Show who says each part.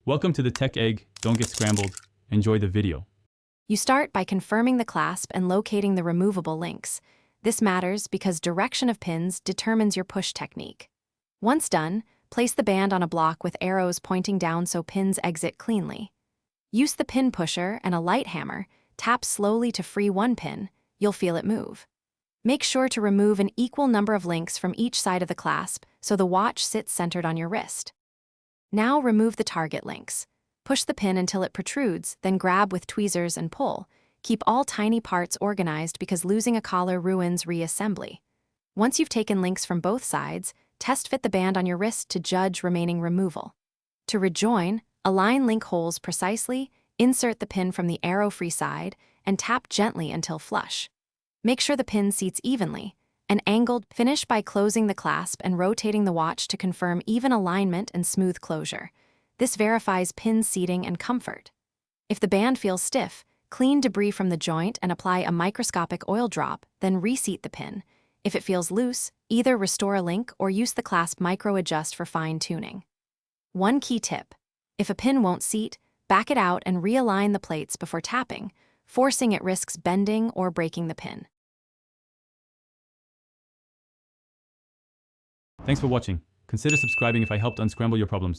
Speaker 1: Welcome to the Tech Egg. Don't get scrambled. Enjoy the video.
Speaker 2: You start by confirming the clasp and locating the removable links. This matters because direction of pins determines your push technique. Once done, place the band on a block with arrows pointing down so pins exit cleanly. Use the pin pusher and a light hammer. Tap slowly to free one pin. You'll feel it move. Make sure to remove an equal number of links from each side of the clasp so the watch sits centered on your wrist. Now remove the target links. Push the pin until it protrudes, then grab with tweezers and pull. Keep all tiny parts organized because losing a collar ruins reassembly. Once you've taken links from both sides, test fit the band on your wrist to judge remaining removal. To rejoin, align link holes precisely, insert the pin from the arrow-free side, and tap gently until flush. Make sure the pin seats evenly. An angled finish by closing the clasp and rotating the watch to confirm even alignment and smooth closure. This verifies pin seating and comfort. If the band feels stiff, clean debris from the joint and apply a microscopic oil drop, then reseat the pin. If it feels loose, either restore a link or use the clasp micro-adjust for fine-tuning. One key tip: if a pin won't seat, back it out and realign the plates before tapping. Forcing it risks bending or breaking the pin.
Speaker 1: Thanks for watching. Consider subscribing if I helped unscramble your problems.